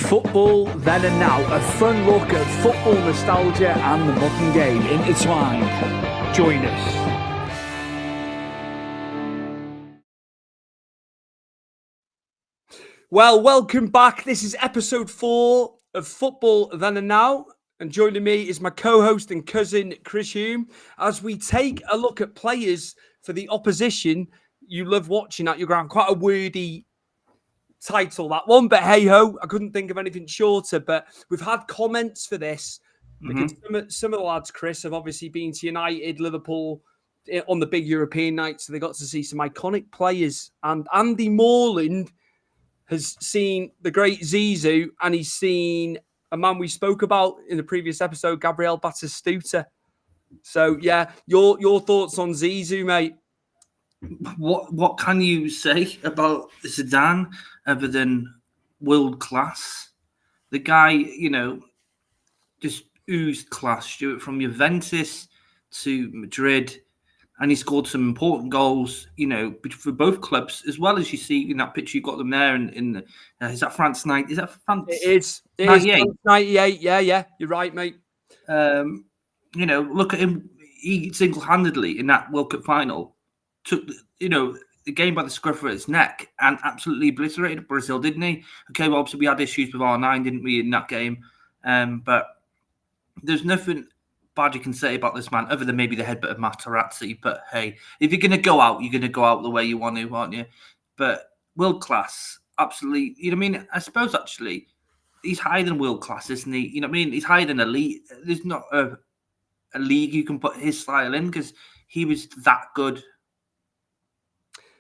Football Then and Now, a fun look at football nostalgia and the modern game intertwined. Join us. Well, welcome back. This is episode 4 of Football Then and Now. And joining me is my co-host and cousin, Chris Hume, as we take a look at players for the opposition you love watching at your ground. Quite a wordy title, that one, but hey-ho, I couldn't think of anything shorter. But we've had comments for this because some of the lads, Chris, have obviously been to United, Liverpool on the big European night, so they got to see some iconic players. And Andy Morland has seen the great Zizou, and he's seen a man we spoke about in the previous episode, Gabriel Batistuta. So, yeah, your thoughts on Zizou, mate? What can you say about Zidane other than world class? The guy, just oozed class. Stuart, from Juventus to Madrid, and he scored some important goals, for both clubs, as well as you see in that picture. You got them there in is that France 90? Is that France? It's 98. 98. Yeah, you're right, mate. Look at him. He single-handedly in that World Cup final took the game by the scruff of its neck and absolutely obliterated Brazil, didn't he? Okay, well, obviously we had issues with R9, didn't we, in that game? But there's nothing bad you can say about this man other than maybe the headbutt of Materazzi. But hey, if you're going to go out, you're going to go out the way you want to, aren't you? But world class, absolutely. You know what I mean? I suppose actually he's higher than world class, isn't he? You know what I mean? He's higher than elite. There's not a league you can put his style in because he was that good.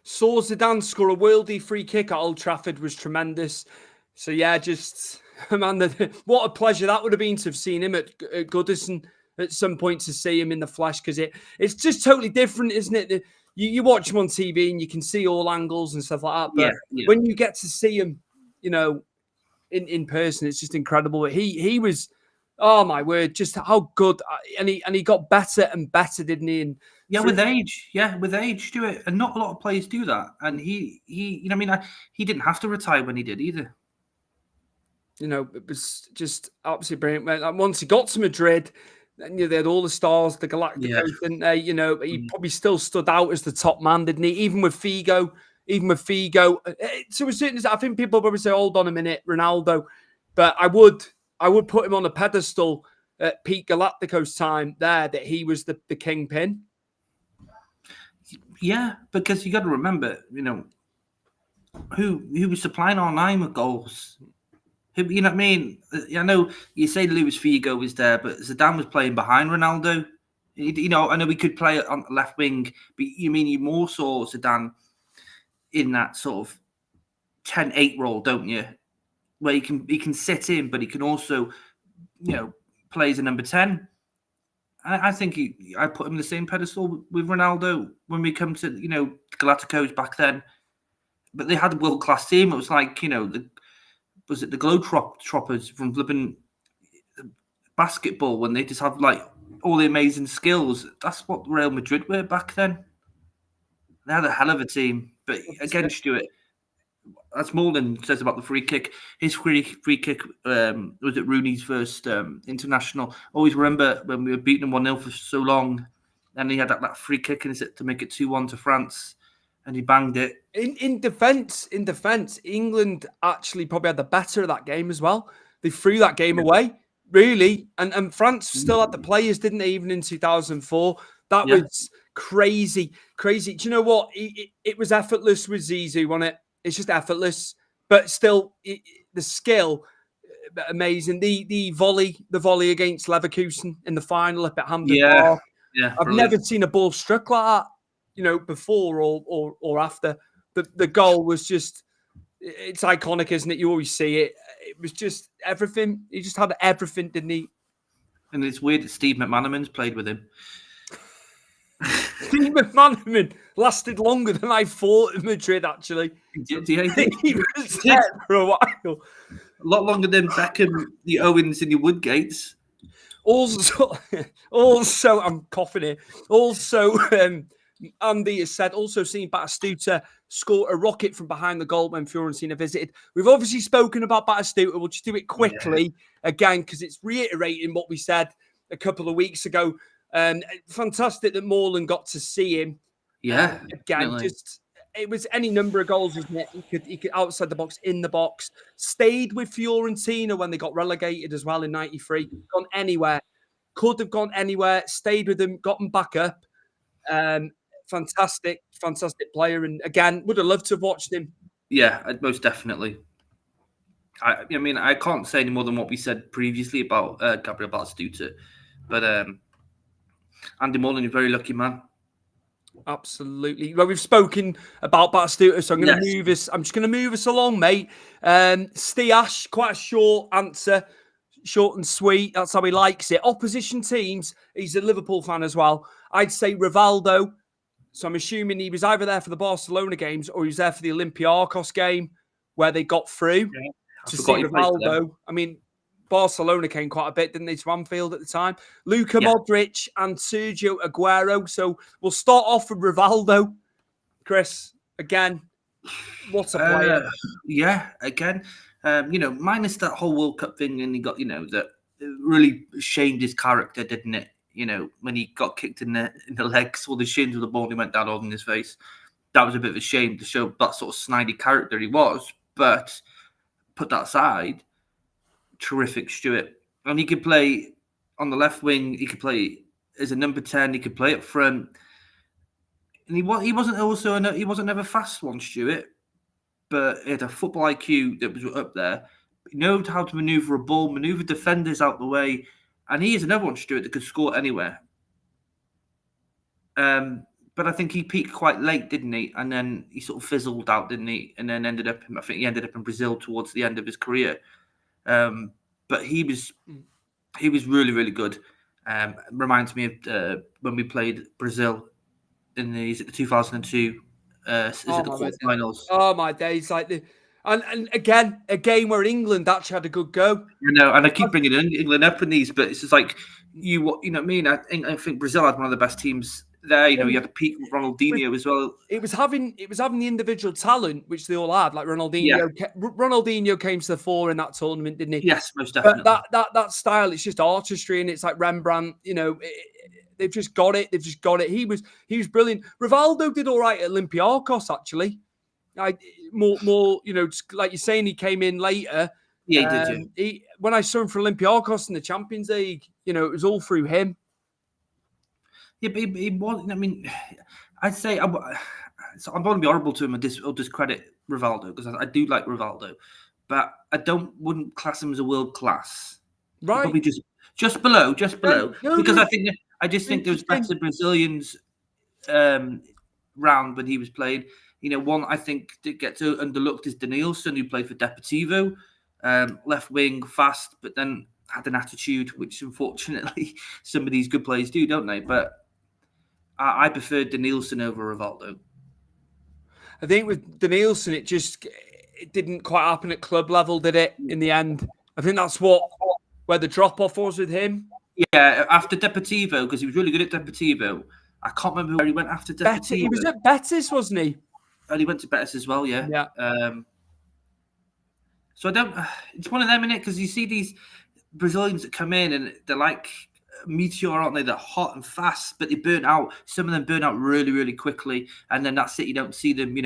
Saw Zidane score a worldy free kick at Old Trafford was tremendous. So yeah, just man, what a pleasure that would have been to have seen him at Goodison at some point, to see him in the flesh, because it's just totally different, isn't it? You watch him on TV and you can see all angles and stuff like that, but when you get to see him, in person, it's just incredible. He was, oh my word, just how good, and he got better and better, didn't he? And with age, Stuart, and not a lot of players do that. And he he didn't have to retire when he did either. It was just absolutely brilliant. And once he got to Madrid, they had all the stars, the Galacticos, didn't they? He probably still stood out as the top man, didn't he? Even with Figo, to a certain extent, I think people probably say, "Hold on a minute, Ronaldo," but I would put him on a pedestal at peak Galacticos time there, that he was the kingpin. Yeah, because you got to remember, who was supplying R9 with goals. You know what I mean? I know you say Luis Figo was there, but Zidane was playing behind Ronaldo. I know we could play on the left wing, but you more saw Zidane in that sort of 10-8 role, don't you? Where he can sit in, but he can also, play as a number 10. I think I put him in the same pedestal with Ronaldo when we come to, Galacticos back then. But they had a world-class team. It was like, was it the Globetrotters from flipping basketball, when they just have like all the amazing skills? That's what Real Madrid were back then. They had a hell of a team. But again, Stuart, that's more than says about the free kick. His free kick was at Rooney's first international. Always remember when we were beating him 1-0 for so long, and he had that free kick to make it 2-1 to France, and he banged it. In defence, England actually probably had the better of that game as well. They threw that game away, really, and France still had the players, didn't they? Even in 2004, that was crazy. Do you know what? It was effortless with Zizou, wasn't it? It's just effortless, but still, the skill, amazing. The volley against Leverkusen in the final up at Hampden Park. Yeah, I've never seen a ball struck like that, before or after. The goal was just, it's iconic, isn't it? You always see it. It was just everything. He just had everything, didn't he? And it's weird that Steve McManaman's played with him. Steve McManaman lasted longer than I thought in Madrid, actually. He was there for a while. A lot longer than Beckham, the Owens, and the Woodgates. Also, I'm coughing here. Also, Andy has said, also seen Batistuta score a rocket from behind the goal when Fiorentina visited. We've obviously spoken about Batistuta. We'll just do it quickly again because it's reiterating what we said a couple of weeks ago. Fantastic that Morland got to see him. Yeah, Again, just it was any number of goals, wasn't it? He could outside the box, in the box. Stayed with Fiorentina when they got relegated as well in '93. Gone anywhere, could have gone anywhere. Stayed with them, got them back up. Fantastic player, and again, would have loved to have watched him. Yeah, most definitely. I mean, I can't say any more than what we said previously about Gabriel Batistuta, but Andy Mullen is a very lucky man. Absolutely. Well, we've spoken about Batistuta, so I'm going to move us. I'm just going to move us along, mate. Stiash, quite a short answer, short and sweet. That's how he likes it. Opposition teams. He's a Liverpool fan as well. I'd say Rivaldo. So I'm assuming he was either there for the Barcelona games or he was there for the Olympiacos game where they got through to see Rivaldo. I mean, Barcelona came quite a bit, didn't they, to Anfield at the time? Luka Modric and Sergio Aguero. So we'll start off with Rivaldo. Chris, again, what a player. Again, minus that whole World Cup thing, and he got, that really shamed his character, didn't it? When he got kicked in the legs or the shins with the ball, he went down all in his face. That was a bit of a shame to show that sort of snidey character he was. But put that aside, terrific Stuart. And he could play on the left wing. He could play as a number 10. He could play up front. And he wasn't never fast one, Stuart. But he had a football IQ that was up there. He knew how to manoeuvre a ball, manoeuvre defenders out the way. And he is another one, Stuart, that could score anywhere. But I think he peaked quite late, didn't he? And then he sort of fizzled out, didn't he? And then ended up in Brazil towards the end of his career. But he was really, really good. Reminds me of when we played Brazil in the 2002 the quarterfinals. Oh my days! And again, a game where England actually had a good go. And I keep bringing England up in these, but it's just like you know what I mean. I think Brazil had one of the best teams there. You had a peak with Ronaldinho as well. It was having the individual talent which they all had, like Ronaldinho. Yeah. Ronaldinho came to the fore in that tournament, didn't he? Yes, most definitely. But that style, it's just artistry, and it's like Rembrandt. They've just got it. He was brilliant. Rivaldo did all right at Olympiacos, actually. More, like you're saying, he came in later. Yeah, he did. When I saw him for Olympiacos in the Champions League, it was all through him. Yeah, but he wasn't. I mean, I'd say I'm going to be horrible to him or discredit Rivaldo because I do like Rivaldo, but I wouldn't class him as a world class. Right, probably just below, because I just think there was better Brazilians round when he was playing. One I think that gets underlooked is Denilson, who played for Deportivo, left wing, fast, but then had an attitude, which unfortunately some of these good players do, don't they? But I preferred Denilson over Rivaldo. I think with Denilson, it didn't quite happen at club level, did it? In the end, I think that's where the drop off was with him. Yeah, after Deportivo, because he was really good at Deportivo. I can't remember where he went after Deportivo. He was at Betis, wasn't he? And he went to Betis as well, yeah. Yeah. So it's one of them, innit? Because you see these Brazilians that come in and they're like meteor, aren't they? They're hot and fast, but they burn out. Some of them burn out really, really quickly. And then that's it. You don't see them,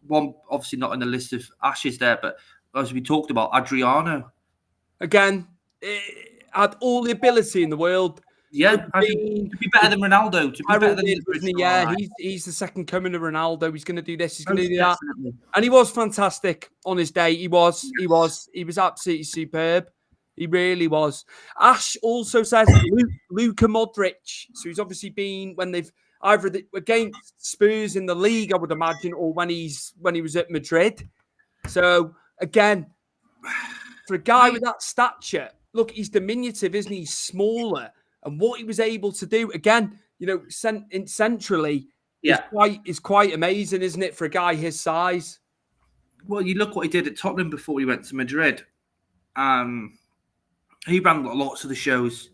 one obviously not in the list of ashes there, but as we talked about, Adriano. Again, had all the ability in the world. Yeah, to be better than Ronaldo. To be better than he's the second coming of Ronaldo. He's going to do this. He's going to do that. And he was fantastic on his day. He was absolutely superb. He really was. Ash also says Luka Modric. So he's obviously been when they've either against Spurs in the league, I would imagine, or when he was at Madrid. So again, for a guy with that stature, look, he's diminutive, isn't he? He's smaller. And what he was able to do, again, centrally, is quite amazing, isn't it, for a guy his size? Well, you look what he did at Tottenham before he went to Madrid. He ran lots of the shows.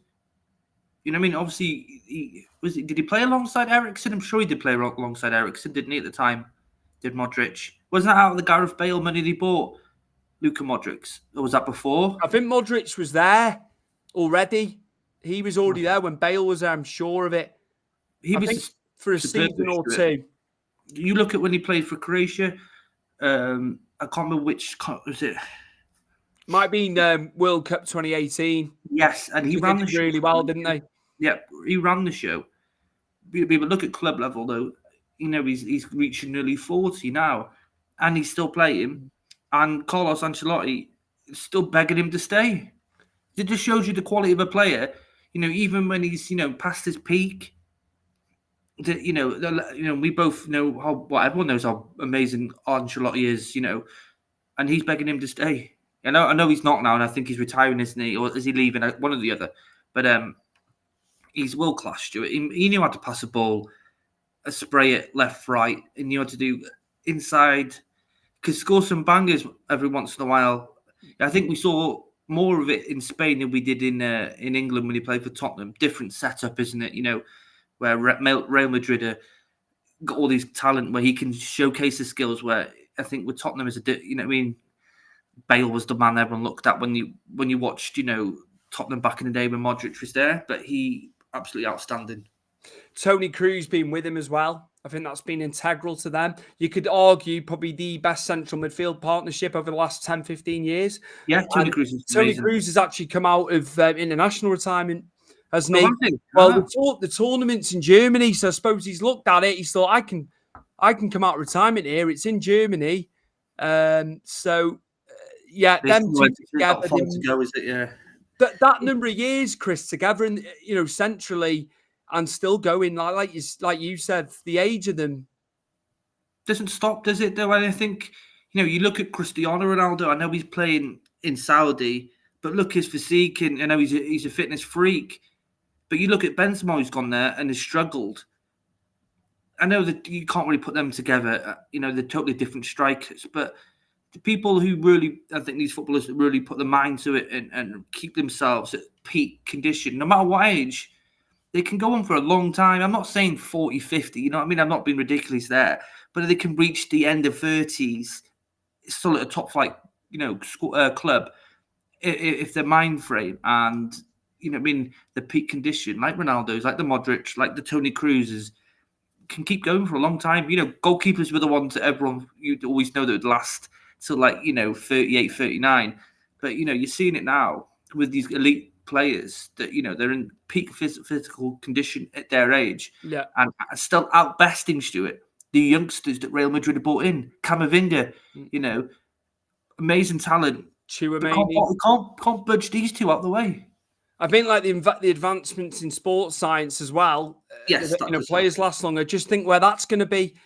You know what I mean? Obviously, did he play alongside Eriksen? I'm sure he did play alongside Eriksen, didn't he, at the time? Did Modric? Wasn't that out of the Gareth Bale money they bought Luka Modric? Or was that before? I think Modric was there already. He was already there when Bale was there, I'm sure of it. He I was think for a season or two. You look at when he played for Croatia. I can't remember which was it. Might have been World Cup 2018. Yes, and he ran the show really well, didn't they? Yeah, he ran the show. People look at club level though. You know, he's reaching nearly 40 now, and he's still playing. And Carlos Ancelotti is still begging him to stay. It just shows you the quality of a player. You know, even when he's past his peak. We both know everyone knows how amazing Ancelotti is. And he's begging him to stay. I know he's not now, and I think he's retiring, isn't he? Or is he leaving? One or the other. But he's world class, Stuart. He knew how to pass a ball, spray it left, right, and knew how to do inside. Could score some bangers every once in a while. I think we saw more of it in Spain than we did in England when he played for Tottenham. Different setup, isn't it? Where Real Madrid got all these talent where he can showcase his skills. Where I think with Tottenham is Bale was the man everyone looked at when you watched Tottenham back in the day when Modric was there, but he absolutely outstanding. Toni Kroos being with him as well. I think that's been integral to them. You could argue probably the best central midfield partnership over the last 10, 15 years. Yeah, Toni Kroos is amazing. Toni Kroos has actually come out of international retirement, hasn't he? Well, the tournament's in Germany, so I suppose he's looked at it. He's thought, I can come out of retirement here. It's in Germany. Them two together. To go, is it? Yeah. That number of years, Chris, together, and centrally, and still going like you said, the age of them doesn't stop, does it? Though, and I think you look at Cristiano Ronaldo. I know he's playing in Saudi, but look his physique, and I know he's a fitness freak. But you look at Benzema, who's gone there and has struggled. I know that you can't really put them together. They're totally different strikers, but the people who really, I think these footballers really put their mind to it and keep themselves at peak condition, no matter what age, they can go on for a long time. I'm not saying 40, 50, you know what I mean? I'm not being ridiculous there, but they can reach the end of 30s, still at a top flight, club, if their mind frame and, the peak condition, like Ronaldo's, like the Modric, like the Toni Kroos's, can keep going for a long time. Goalkeepers were the ones that everyone, you'd always know that would last till 38, 39. But, you're seeing it now with these elite players that, they're in peak physical condition at their age. Yeah. And still outbesting, Stuart, the youngsters that Real Madrid have bought in. Camavinga, amazing talent. Can't budge these two out the way. I think the advancements in sports science as well. Yes, players last longer. Just think where that's going to be,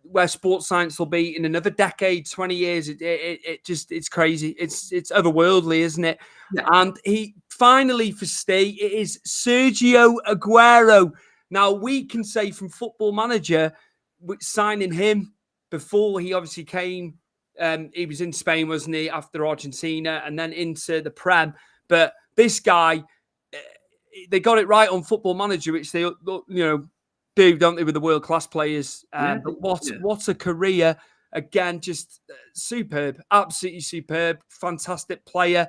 where sports science will be in another decade, 20 years. It's crazy. It's otherworldly, isn't it? Yeah. And he finally for Steve, it is Sergio Aguero. Now we can say from Football Manager, signing him before he obviously came. He was in Spain, wasn't he, after Argentina, and then into the Prem. But this guy, they got it right on Football Manager, which they, do, don't they, with the world-class players. But what a career. Again, just superb, absolutely superb, fantastic player.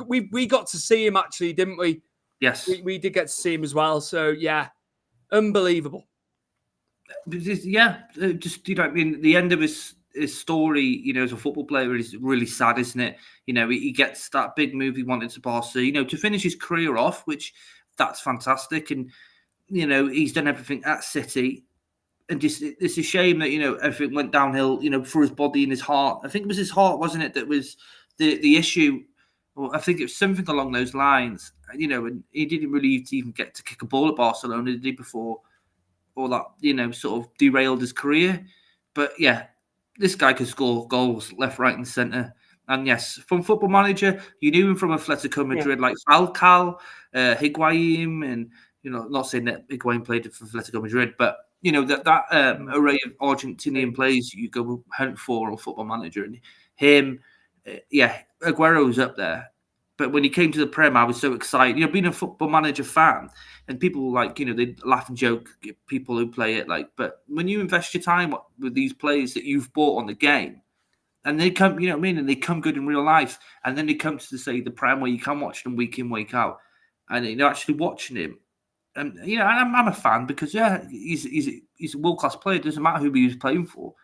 We got to see him, actually, didn't we? Yes. We did get to see him as well. So, yeah, unbelievable. Yeah, the end of his story, as a football player is really sad, isn't it? He gets that big move he wanted to Barca, to finish his career off, which that's fantastic. And, he's done everything at City. And just, it's a shame that, everything went downhill, for his body and his heart. I think it was his heart, wasn't it, that was the issue. Well, I think it was something along those lines, and he didn't really even get to kick a ball at Barcelona, did he, before all that, sort of derailed his career. But yeah, this guy could score goals left, right, and centre. And yes, from Football Manager, you knew him from Atletico Madrid, like Falcao, Higuain, and not saying that Higuain played for Atletico Madrid, but that array of Argentinian players you go hunt for on Football Manager, and him, Aguero's up there. But when he came to the Prem, I was so excited. You know, being a Football Manager fan, and people were like, you know, they laugh and joke, people who play it, like, but when you invest your time with these players that you've bought on the game, and they come, you know what I mean, and they come good in real life, and then they come to say the Prem where you can watch them week in, week out, and you're actually watching him. And you know, I'm a fan because he's a world class player. It doesn't matter who he was playing for,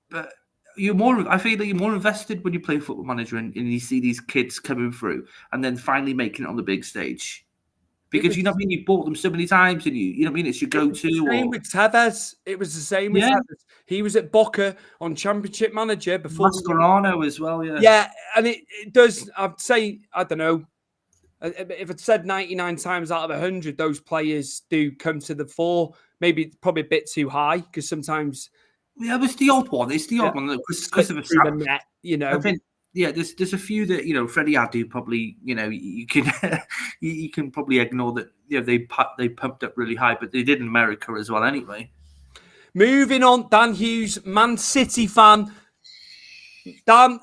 but I feel that you're more invested when you play Football Manager and you see these kids coming through and then finally making it on the big stage. Because you know what I mean, you bought them so many times, and you know what I mean, it's your go-to. Same with Tevez. It was the same with Tevez. He was at Boca on Championship Manager before. Mascherano as well, yeah. Yeah, and it does. I'd say, I don't know, if it said 99 times out of 100, those players do come to the fore. Maybe probably a bit too high because sometimes. Yeah, it's the odd one. It's the odd one. Because of the net, you know. I think, yeah, there's a few that, you know, Freddie Adu probably, you know, you can you can probably ignore that. You know, they pumped up really high, but they did in America as well anyway. Moving on, Dan Hughes, Man City fan. Dan,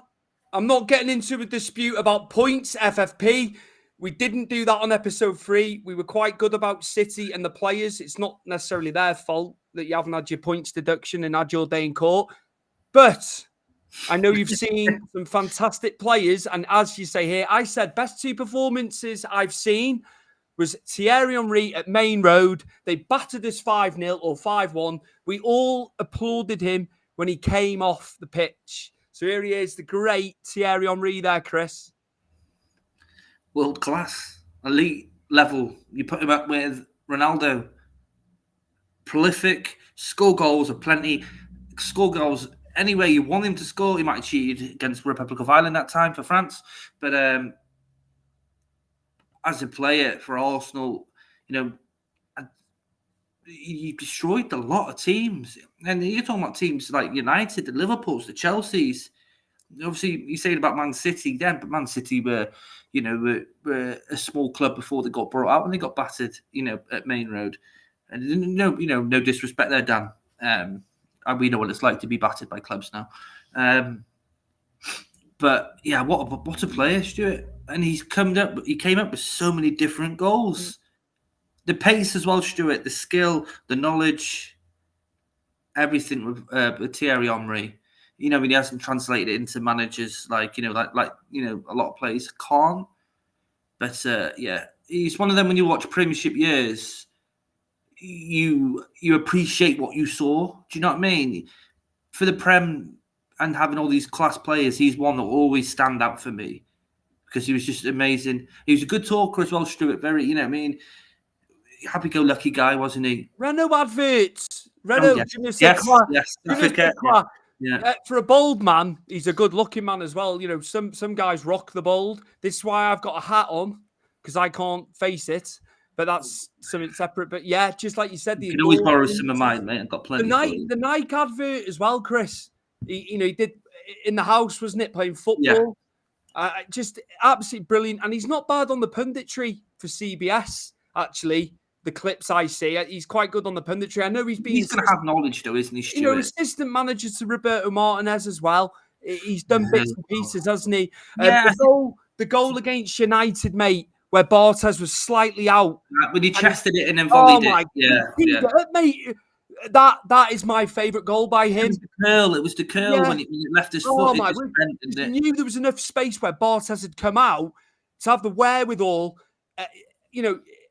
I'm not getting into a dispute about points, FFP. We didn't do that on episode 3. We were quite good about City and the players. It's not necessarily their fault that you haven't had your points deduction and had your day in court. But I know you've seen some fantastic players. And as you say here, I said best 2 performances I've seen was Thierry Henry at Main Road. They battered us 5-0 or 5-1. We all applauded him when he came off the pitch. So here he is, the great Thierry Henry there, Chris. World class, elite level. You put him up with Ronaldo. Prolific, score goals aplenty. Score goals anywhere you want him to score. He might have cheated against Republic of Ireland that time for France. But as a player for Arsenal, you know, he destroyed a lot of teams. And you're talking about teams like United, the Liverpools, the Chelseas. Obviously, you're saying about Man City then, but Man City were a small club before they got brought out and they got battered, you know, at Main Road. And no disrespect there, Dan. And we know what it's like to be battered by clubs now. But yeah, what a player, Stuart. And he came up with so many different goals. The pace as well, Stuart, the skill, the knowledge, everything with Thierry Henry. You know, he hasn't translated it into managers like a lot of players can't. But yeah, he's one of them when you watch Premiership years, you appreciate what you saw. Do you know what I mean? For the Prem and having all these class players, he's one that will always stand out for me because he was just amazing. He was a good talker as well, Stuart. Very, you know what I mean? Happy-go-lucky guy, wasn't he? Renault adverts. Renault, yes. Yeah. For a bold man, he's a good-looking man as well. You know, some guys rock the bold. This is why I've got a hat on because I can't face it. But that's something separate. But yeah, just like you said, you can always borrow some of mine, mate. I've got plenty. The Nike advert as well, Chris. He did in the house, wasn't it? Playing football. Yeah. Just absolutely brilliant. And he's not bad on the punditry for CBS. Actually, the clips I see, he's quite good on the punditry. I know he's going to have knowledge, though, isn't he, Stuart? You know, assistant manager to Roberto Martinez as well. He's done bits and pieces, hasn't he? Yeah. The goal against United, mate, where Bartes was slightly out. When he chested it and then volleyed it. Yeah. Mate, that is my favourite goal by him. It was the curl when it left his foot. He knew there was enough space where Bartes had come out to have the wherewithal.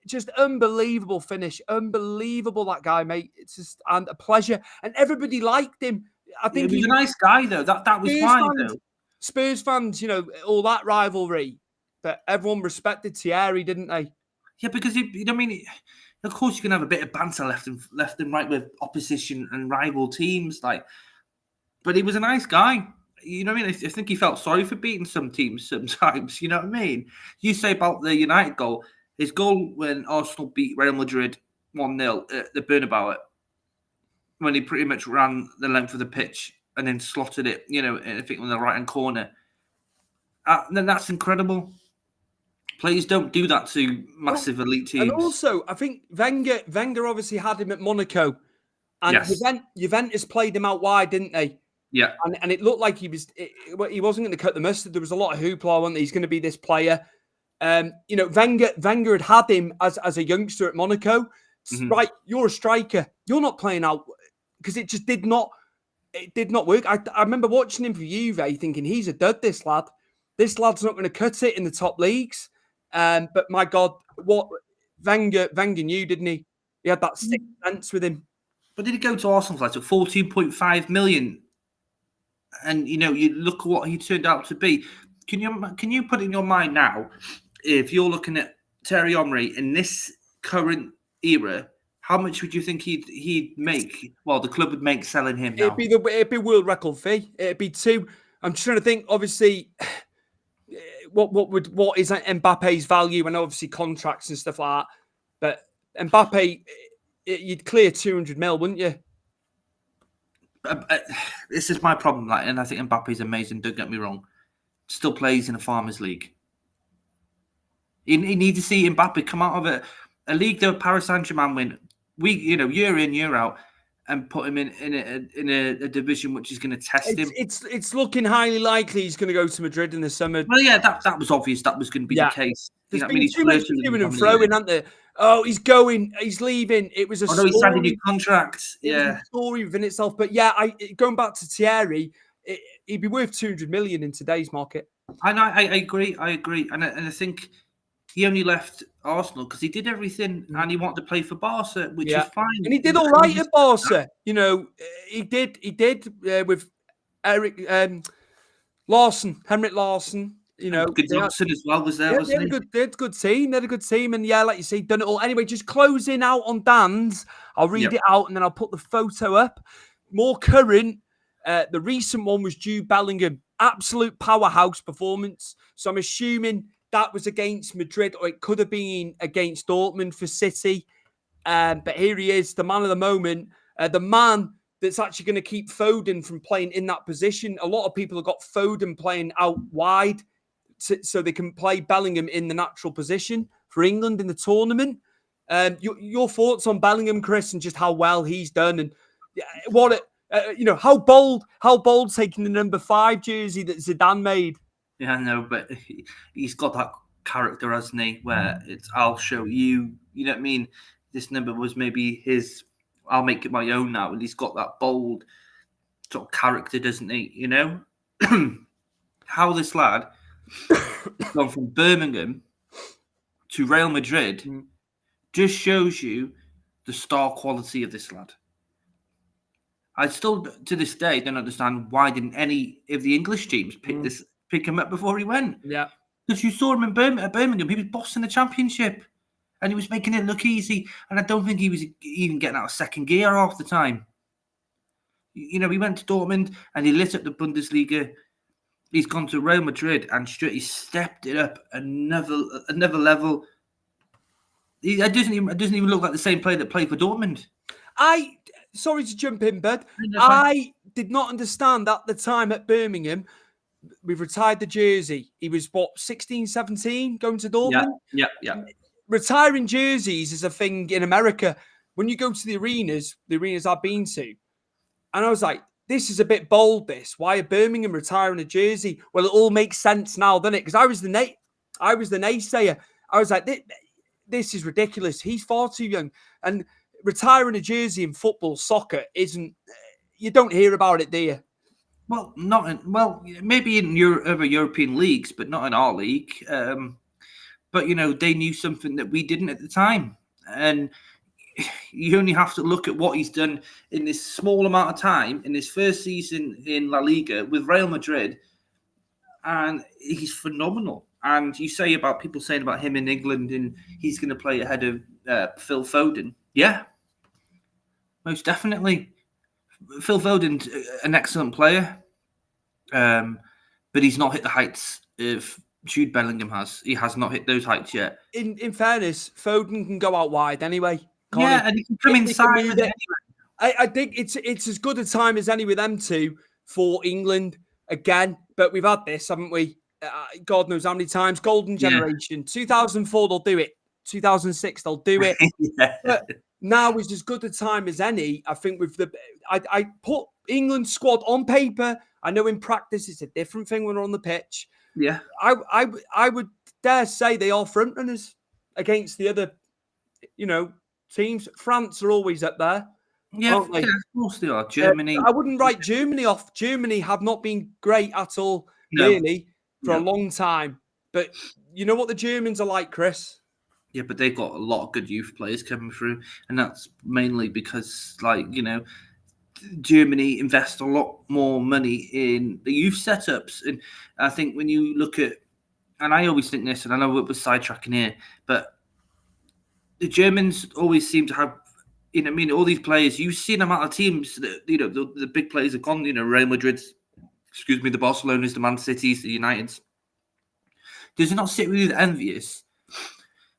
Just unbelievable finish. Unbelievable, that guy, mate. It's just and a pleasure. And everybody liked him. I think he was a nice guy, though. That was fine, though. Spurs fans, all that rivalry. But everyone respected Thierry, didn't they? Yeah, because of course you can have a bit of banter left and right with opposition and rival teams, but he was a nice guy. You know what I mean? I think he felt sorry for beating some teams sometimes. You know what I mean? You say about the United goal, his goal when Arsenal beat Real Madrid 1-0 at the Bernabeu, when he pretty much ran the length of the pitch and then slotted it, I think in the right-hand corner. Then that's incredible. Players don't do that to massive elite teams. And also, I think Wenger obviously had him at Monaco. And Juventus played him out wide, didn't they? Yeah. And it looked like he wasn't going to cut the mustard. There was a lot of hoopla, wasn't there? He's going to be this player. Wenger had him as a youngster at Monaco. Mm-hmm. Right, you're a striker. You're not playing out because it just did not work. I remember watching him for Juve, thinking he's a dud. This lad's not going to cut it in the top leagues. But my God, what Wenger knew, didn't he? He had that sixth sense with him. But did he go to Arsenal for like 14.5 million? And you look at what he turned out to be. Can you put in your mind now, if you're looking at Thierry Henry in this current era, how much would you think he'd make? Well, the club would make selling him now. It'd be world record fee. It'd be two. I'm just trying to think. Obviously, what is Mbappe's value, and obviously contracts and stuff like that. But Mbappe, you'd clear 200 mil, wouldn't you? This is my problem, and I think Mbappe's amazing. Don't get me wrong. Still plays in a farmers' league. You need to see Mbappe come out of a league that Paris Saint-Germain win, year in, year out, and put him in a division which is going to test him. It's looking highly likely he's going to go to Madrid in the summer. Well, yeah, that was obvious. That was going to be the case. There's been too much doing and throwing, hasn't there? Oh, he's going, he's leaving. It was a story. He signed a new contract. It was a story within itself. But yeah, going back to Thierry, he'd be worth 200 million in today's market. I agree. And I think he only left Arsenal because he did everything and he wanted to play for Barca, which is fine. And he did all right at Barca. He did with Henrik Larsson. Good Johnson as well was there, they wasn't he? They had a good team. They had a good team. And yeah, like you say, done it all. Anyway, just closing out on Dan's. I'll read it out and then I'll put the photo up. More current. The recent one was Jude Bellingham. Absolute powerhouse performance. So I'm assuming that was against Madrid, or it could have been against Dortmund for City. But here he is, the man of the moment, the man that's actually going to keep Foden from playing in that position. A lot of people have got Foden playing out wide so they can play Bellingham in the natural position for England in the tournament. Your thoughts on Bellingham, Chris, and just how well he's done, and how bold taking the number 5 jersey that Zidane made. Yeah, I know, but he's got that character, hasn't he? Where it's, I'll show you, you know what I mean? This number was maybe his, I'll make it my own now. And he's got that bold sort of character, doesn't he? How this lad gone from Birmingham to Real Madrid just shows you the star quality of this lad. I still, to this day, don't understand why didn't any of the English teams pick him up before he went. Yeah. Because you saw him at Birmingham. He was bossing the championship. And he was making it look easy. And I don't think he was even getting out of second gear half the time. He went to Dortmund and he lit up the Bundesliga. He's gone to Real Madrid and he stepped it up another level. It doesn't even look like the same player that played for Dortmund. Sorry to jump in, bud. I did not understand at the time at Birmingham. We've retired the jersey. He was, 16, 17, going to Dortmund? Yeah. Retiring jerseys is a thing in America. When you go to the arenas I've been to, and I was like, this is a bit bold, this. Why are Birmingham retiring a jersey? Well, it all makes sense now, doesn't it? Because I was the naysayer. I was like, this is ridiculous. He's far too young. And retiring a jersey in football, soccer, isn't... You don't hear about it, do you? Well, maybe in other European leagues, but not in our league. But, they knew something that we didn't at the time. And you only have to look at what he's done in this small amount of time, in his first season in La Liga with Real Madrid. And he's phenomenal. And you say about people saying about him in England and he's going to play ahead of Phil Foden. Yeah, most definitely. Phil Foden's an excellent player, but he's not hit the heights of Jude Bellingham has. He has not hit those heights yet. In fairness, Foden can go out wide anyway. And he can come inside. Anyway. I think it's as good a time as any with them two for England again. But we've had this, haven't we? God knows how many times. Golden generation. 2004, they'll do it. 2006, they'll do it. But now is as good a time as any. I think with I put England squad on paper. I know in practice it's a different thing when we're on the pitch. Yeah. I would dare say they are front runners against the other, teams. France are always up there, Yeah, aren't they? of course they are. Germany. I wouldn't write Germany off. Germany have not been great at all, No. really, for a long time. But you know what the Germans are like, Chris? Yeah, but they've got a lot of good youth players coming through, and that's mainly because, Germany invest a lot more money in the youth setups. And I think when you look at, and I always think this, and I know we're sidetracking here, but the Germans always seem to have, all these players. You've seen the amount of teams that, the big players have gone, Real Madrid, the Barcelonas, the Man Cities, the Uniteds. Does it not sit with you envious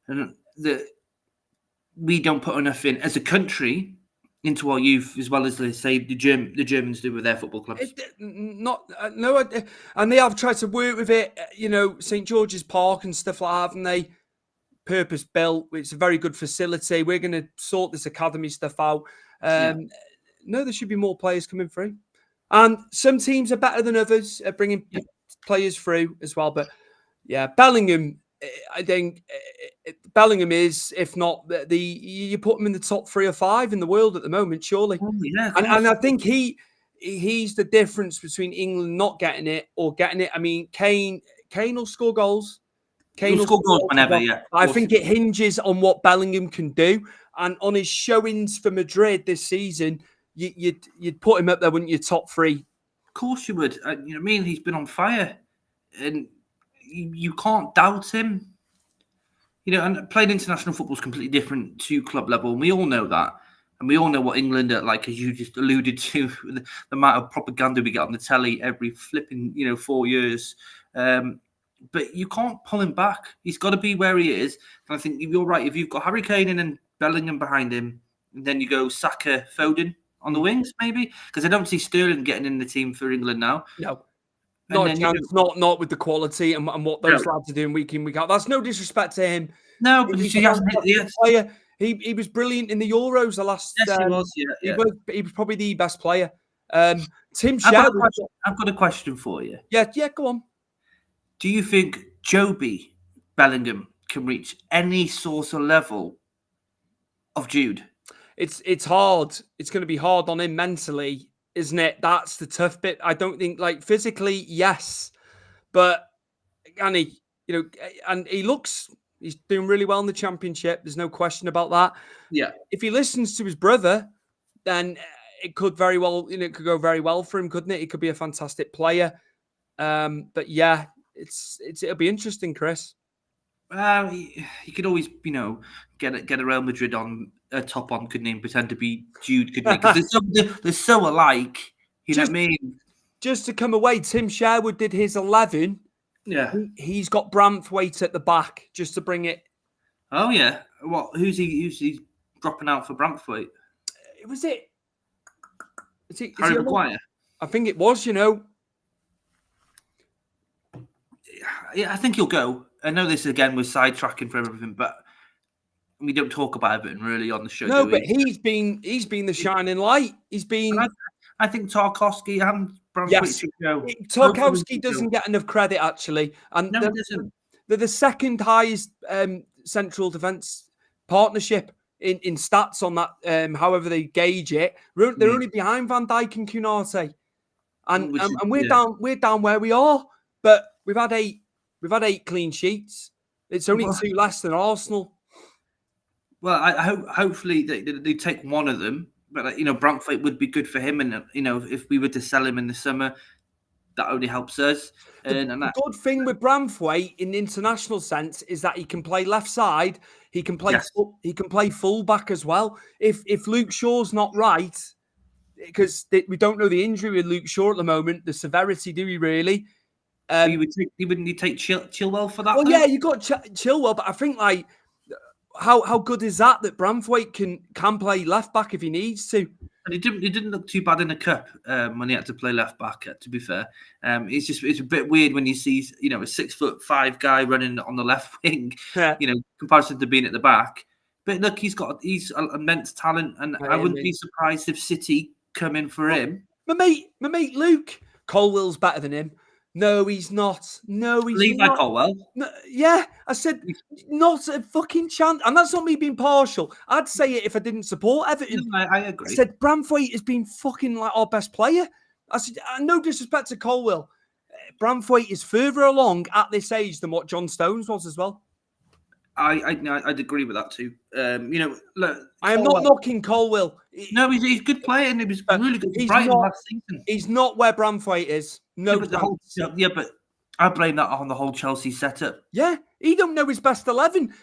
and that we don't put enough in as a country into our youth, as well as they say the Germans do with their football clubs? And they have tried to work with it. St George's Park and stuff like that, haven't they? Purpose built. It's a very good facility. We're going to sort this academy stuff out. No, there should be more players coming through, and some teams are better than others at bringing players through as well. But yeah, Bellingham. I think Bellingham is, if not you put him in the top 3 or 5 in the world at the moment, surely. Oh, yeah, and I think he's the difference between England not getting it or getting it. I mean, Kane will score goals. Kane will score goals whenever. Yeah, I think it hinges on what Bellingham can do, and on his showings for Madrid this season, you'd put him up there, wouldn't you? Top 3. Of course you would. He's been on fire, and you can't doubt him. And playing international football is completely different to club level, and we all know that. And we all know what England are like, as you just alluded to, the amount of propaganda we get on the telly every flipping, 4 years. But you can't pull him back. He's got to be where he is. And I think you're right. If you've got Harry Kane and then Bellingham behind him, and then you go Saka, Foden on the wings, maybe, because I don't see Sterling getting in the team for England now. No. Not with the quality and what those lads are doing week in, week out. That's no disrespect to him. No, but he hasn't hit the player. He was brilliant in the Euros the last. Yes, he was. Yeah. He was probably the best player. Tim Sherwood. I've got a question for you. Yeah, go on. Do you think Joby Bellingham can reach any sort of level of Jude? It's hard. It's going to be hard on him mentally, isn't it? That's the tough bit. I don't think, physically, yes, but and he's doing really well in the Championship. There's no question about that. Yeah. If he listens to his brother, then it could very well, it could go very well for him, couldn't it? He could be a fantastic player. But yeah, it'll be interesting, Chris. He could always, get a Real Madrid on top on, couldn't he? And pretend to be Jude, couldn't he? Because they're so alike. You know what I mean? Just to come away, Tim Sherwood did his 11. Yeah, he's got Branthwaite at the back just to bring it. Oh yeah, what? Who's he dropping out for Branthwaite? Was it? Is Harry Maguire? I think it was. Yeah, I think he'll go. I know this again was sidetracking for everything, but we don't talk about everything really on the show. No, but he's been the shining light. He's been. I think Tarkowski and Branthwaite should go. Tarkowski doesn't get enough credit actually, and no, they're the second highest central defence partnership in stats on that. However they gauge it, they're only behind Van Dijk and Konate, and we're down where we are. But we've had 8 clean sheets. It's only 2 less than Arsenal. Well, I hopefully they take one of them. But Branthwaite would be good for him, and if we were to sell him in the summer, that only helps us. The good thing with Branthwaite in the international sense is that he can play left side. He can play. Yes. He can play full back as well. If Luke Shaw's not right, because we don't know the injury with Luke Shaw at the moment, the severity, do we really? Wouldn't you take Chilwell for that? Well, yeah, you got Chilwell, but I think how good is that Branthwaite can play left back if he needs to? And he didn't look too bad in the cup when he had to play left back. To be fair, it's a bit weird when you see a 6'5" guy running on the left wing. Yeah. Comparison to being at the back. But look, he's immense talent, and I wouldn't be surprised if City come in for him. My mate Luke Colwell's better than him. No, he's not. No, he's Levi not. Colwell. No, yeah, I said not a fucking chance, and that's not me being partial. I'd say it if I didn't support Everton. No, I agree. I said Branthwaite has been fucking like our best player. I said, no disrespect to Colwell, Branthwaite is further along at this age than what John Stones was as well. I'd agree with that too. Look, I am not knocking Colwell. No, he's a good player, and he was really good for Brighton last season. He's not where Branthwaite is. No, but I blame that on the whole Chelsea setup. Yeah, he don't know his best 11.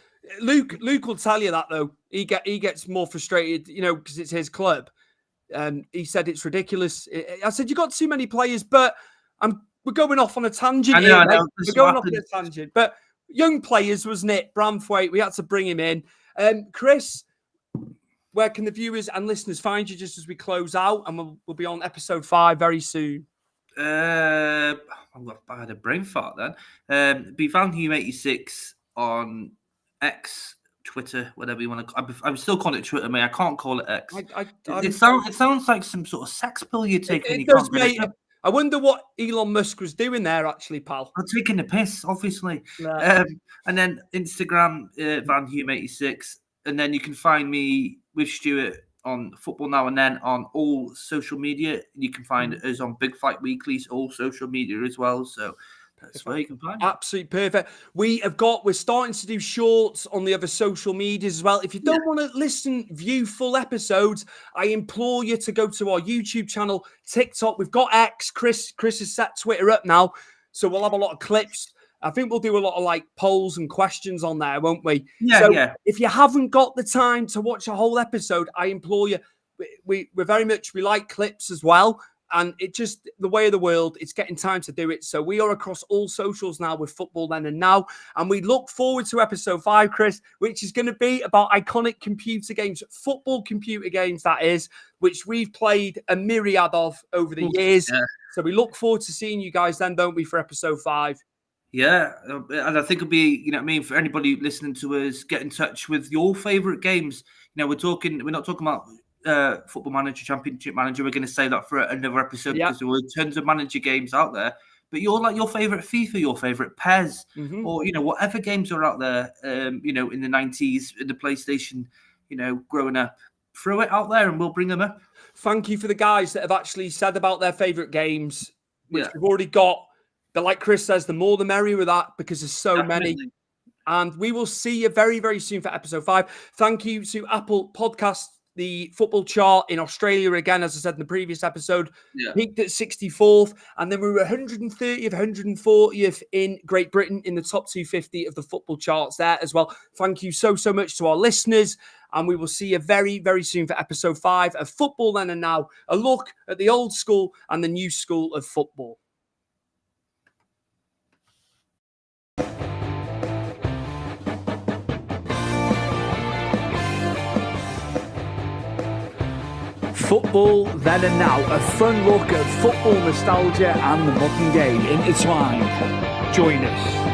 Luke will tell you that though. He gets more frustrated, because it's his club. He said it's ridiculous. I said you got too many players, but we're going off on a tangent. I know. We're going off on a tangent, but young players, wasn't it? Branthwaite, we had to bring him in. Chris, where can the viewers and listeners find you just as we close out? And we'll be on episode 5 very soon. I had a brain fart then. Be VanHume86 on X, Twitter, whatever you want to. I'm still calling it Twitter, mate. I can't call it X. It sounds like some sort of sex pill you're taking. It does, mate. I wonder what Elon Musk was doing there, actually, pal. I'm taking the piss, obviously. Yeah. And then Instagram, VanHume86, and then you can find me with Stuart on Football Now and Then on all social media. You can find us on Big Fight Weeklies, all social media as well. So that's where you can find it. Absolutely perfect. We're starting to do shorts on the other social medias as well. If you don't want to view full episodes, I implore you to go to our YouTube channel, TikTok. We've got X. Chris has set Twitter up now. So we'll have a lot of clips. I think we'll do a lot of polls and questions on there, won't we? Yeah. If you haven't got the time to watch a whole episode, I implore you. We like clips as well. And it just, the way of the world, it's getting time to do it. So we are across all socials now with Football Then and Now. And we look forward to episode 5, Chris, which is going to be about iconic computer games, football computer games, that is, which we've played a myriad of over the years. Yeah. So we look forward to seeing you guys then, don't we, for episode 5. Yeah, and I think it'll be, for anybody listening to us, get in touch with your favourite games. We're not talking about Football Manager, Championship Manager. We're going to say that for another episode because there were tons of manager games out there. But your favourite FIFA, your favourite PES, or whatever games are out there. In the 90s, in the PlayStation, growing up, throw it out there and we'll bring them up. Thank you for the guys that have actually said about their favourite games, which we've already got. But like Chris says, the more the merrier with that, because there's so many. And we will see you very, very soon for episode 5. Thank you to Apple Podcasts. The football chart in Australia, again, as I said in the previous episode, peaked at 64th. And then we were 130th, 140th in Great Britain in the top 250 of the football charts there as well. Thank you so much to our listeners. And we will see you very, very soon for episode 5 of Football Then and Now. A look at the old school and the new school of football. Football Then and Now, a fun look at football nostalgia and the modern game intertwined. Join us.